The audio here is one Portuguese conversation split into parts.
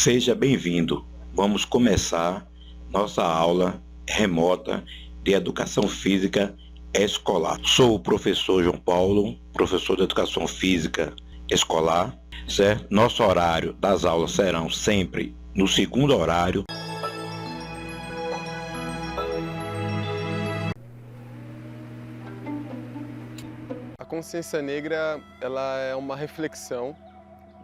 Seja bem-vindo. Vamos começar nossa aula remota de Educação Física Escolar. Sou o professor João Paulo, professor de Educação Física Escolar, certo? Nosso horário das aulas serão sempre no segundo horário. A consciência negra, ela é uma reflexão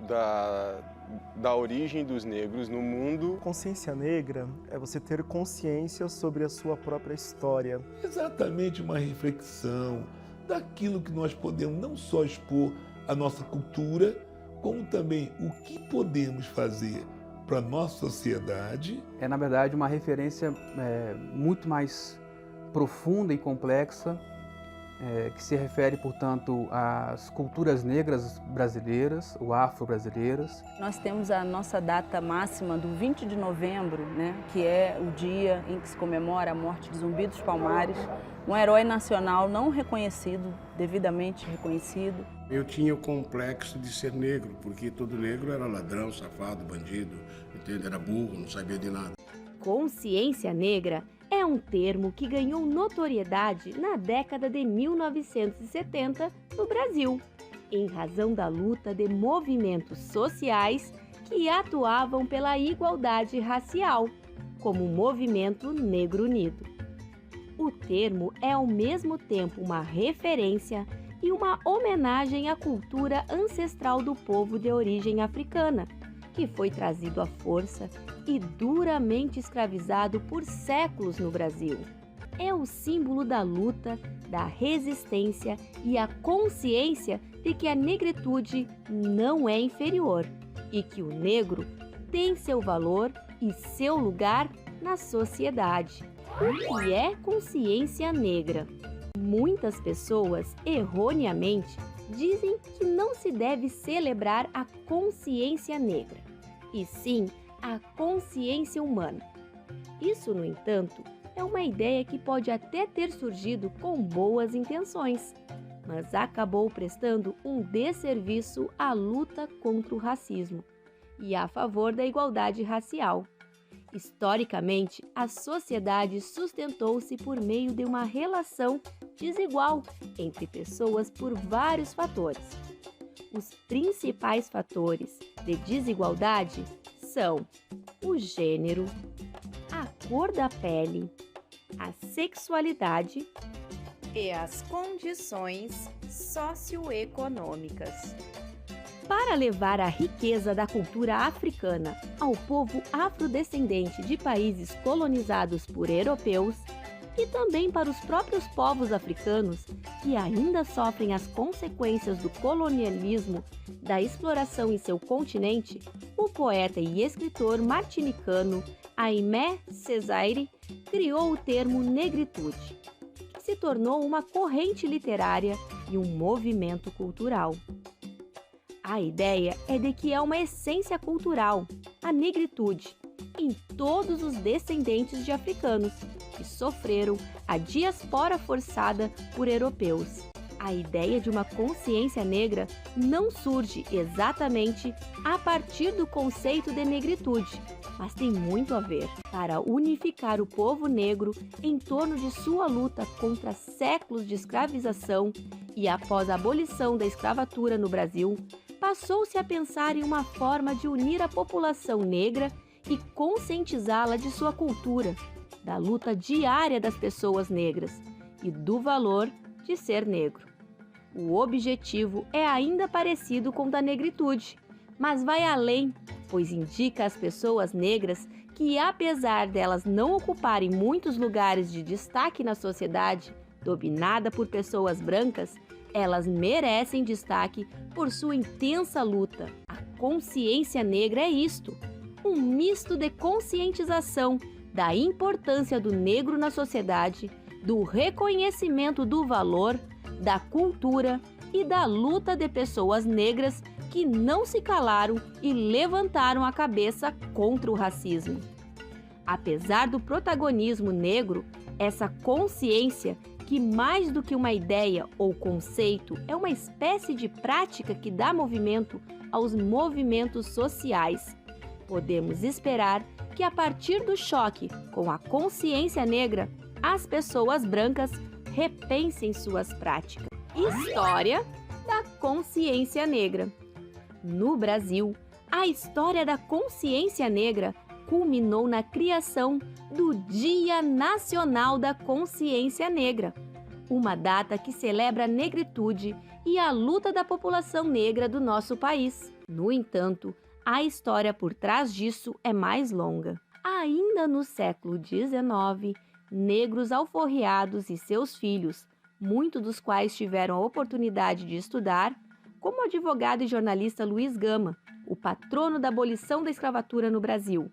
da origem dos negros no mundo. Consciência negra é você ter consciência sobre a sua própria história. Exatamente uma reflexão daquilo que nós podemos não só expor a nossa cultura, como também o que podemos fazer para a nossa sociedade. É, na verdade, uma referência muito mais profunda e complexa, que se refere, portanto, às culturas negras brasileiras, ou afro-brasileiras. Nós temos a nossa data máxima do 20 de novembro, né, que é o dia em que se comemora a morte de Zumbi dos Palmares, um herói nacional não reconhecido, devidamente reconhecido. Eu tinha o complexo de ser negro, porque todo negro era ladrão, safado, bandido, entende? Era burro, não sabia de nada. Consciência negra é um termo que ganhou notoriedade na década de 1970 no Brasil, em razão da luta de movimentos sociais que atuavam pela igualdade racial, como o Movimento Negro Unido. O termo é ao mesmo tempo uma referência e uma homenagem à cultura ancestral do povo de origem africana, que foi trazido à força e duramente escravizado por séculos no Brasil. É o símbolo da luta, da resistência e a consciência de que a negritude não é inferior e que o negro tem seu valor e seu lugar na sociedade. O que é consciência negra? Muitas pessoas, erroneamente, dizem que não se deve celebrar a consciência negra, e sim a consciência humana. Isso, no entanto, é uma ideia que pode até ter surgido com boas intenções, mas acabou prestando um desserviço à luta contra o racismo e a favor da igualdade racial. Historicamente, a sociedade sustentou-se por meio de uma relação desigual entre pessoas por vários fatores. Os principais fatores de desigualdade são o gênero, a cor da pele, a sexualidade e as condições socioeconômicas. Para levar a riqueza da cultura africana ao povo afrodescendente de países colonizados por europeus e também para os próprios povos africanos que ainda sofrem as consequências do colonialismo, da exploração em seu continente, o poeta e escritor martinicano Aimé Césaire criou o termo negritude, que se tornou uma corrente literária e um movimento cultural. A ideia é de que é uma essência cultural, a negritude, em todos os descendentes de africanos que sofreram a diaspora forçada por europeus. A ideia de uma consciência negra não surge exatamente a partir do conceito de negritude, mas tem muito a ver para unificar o povo negro em torno de sua luta contra séculos de escravização e após a abolição da escravatura no Brasil, passou-se a pensar em uma forma de unir a população negra e conscientizá-la de sua cultura, da luta diária das pessoas negras e do valor de ser negro. O objetivo é ainda parecido com o da negritude, mas vai além, pois indica às pessoas negras que, apesar delas não ocuparem muitos lugares de destaque na sociedade, dominada por pessoas brancas, elas merecem destaque por sua intensa luta. A consciência negra é isto, um misto de conscientização da importância do negro na sociedade, do reconhecimento do valor, da cultura e da luta de pessoas negras que não se calaram e levantaram a cabeça contra o racismo. Apesar do protagonismo negro, essa consciência, que mais do que uma ideia ou conceito, é uma espécie de prática que dá movimento aos movimentos sociais, podemos esperar que a partir do choque com a consciência negra, as pessoas brancas repensem suas práticas. História da consciência negra. No Brasil, a história da consciência negra culminou na criação do Dia Nacional da Consciência Negra, uma data que celebra a negritude e a luta da população negra do nosso país. No entanto, a história por trás disso é mais longa. Ainda no século XIX, negros alforriados e seus filhos, muitos dos quais tiveram a oportunidade de estudar, como o advogado e jornalista Luiz Gama, o patrono da abolição da escravatura no Brasil,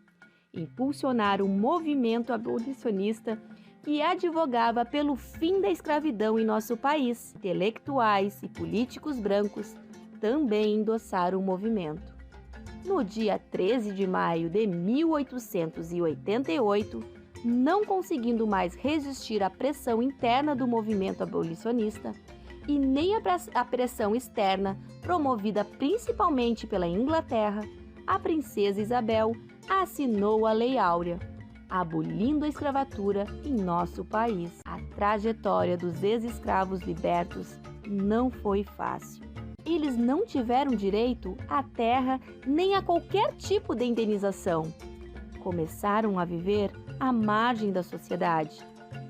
impulsionaram um movimento abolicionista que advogava pelo fim da escravidão em nosso país. Intelectuais e políticos brancos também endossaram o movimento. No dia 13 de maio de 1888, não conseguindo mais resistir à pressão interna do movimento abolicionista e nem à pressão externa promovida principalmente pela Inglaterra, a princesa Isabel assinou a Lei Áurea, abolindo a escravatura em nosso país. A trajetória dos ex-escravos libertos não foi fácil. Eles não tiveram direito à terra nem a qualquer tipo de indenização. Começaram a viver à margem da sociedade,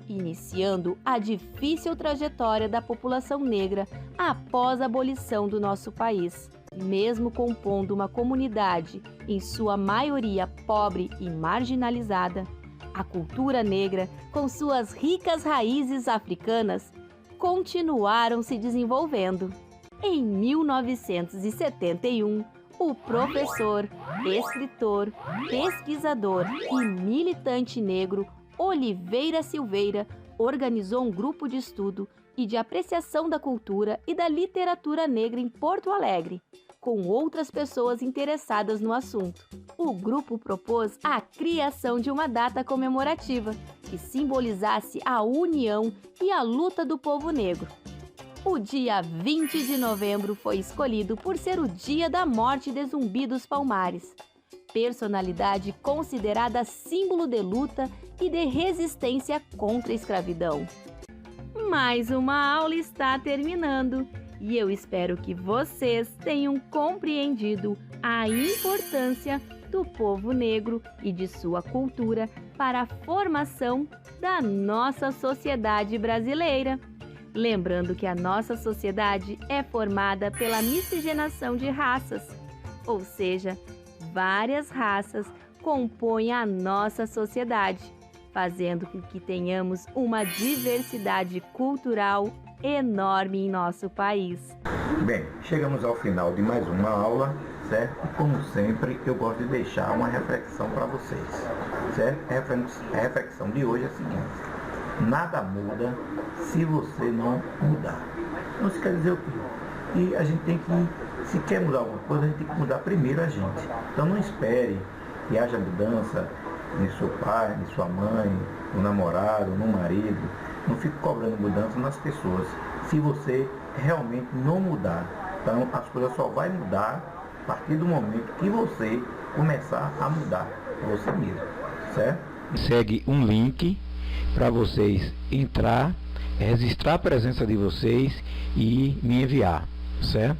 iniciando a difícil trajetória da população negra após a abolição do nosso país. Mesmo compondo uma comunidade, em sua maioria pobre e marginalizada, a cultura negra, com suas ricas raízes africanas, continuaram se desenvolvendo. Em 1971, o professor, escritor, pesquisador e militante negro Oliveira Silveira organizou um grupo de estudo e de apreciação da cultura e da literatura negra em Porto Alegre, com outras pessoas interessadas no assunto. O grupo propôs a criação de uma data comemorativa que simbolizasse a união e a luta do povo negro. O dia 20 de novembro foi escolhido por ser o dia da morte de Zumbi dos Palmares, personalidade considerada símbolo de luta e de resistência contra a escravidão. Mais uma aula está terminando e eu espero que vocês tenham compreendido a importância do povo negro e de sua cultura para a formação da nossa sociedade brasileira. Lembrando que a nossa sociedade é formada pela miscigenação de raças, ou seja, várias raças compõem a nossa sociedade, fazendo com que tenhamos uma diversidade cultural enorme em nosso país. Bem, chegamos ao final de mais uma aula, certo? E como sempre, eu gosto de deixar uma reflexão para vocês, certo? A reflexão de hoje é a seguinte: nada muda se você não mudar. Não se quer dizer o quê? E a gente tem que, se quer mudar alguma coisa, a gente tem que mudar primeiro a gente. Então não espere que haja mudança de seu pai, de sua mãe, no namorado, no marido. Não fique cobrando mudança nas pessoas se você realmente não mudar. Então as coisas só vão mudar a partir do momento que você começar a mudar você mesmo, certo? Segue um link para vocês entrar, registrar a presença de vocês e me enviar, certo?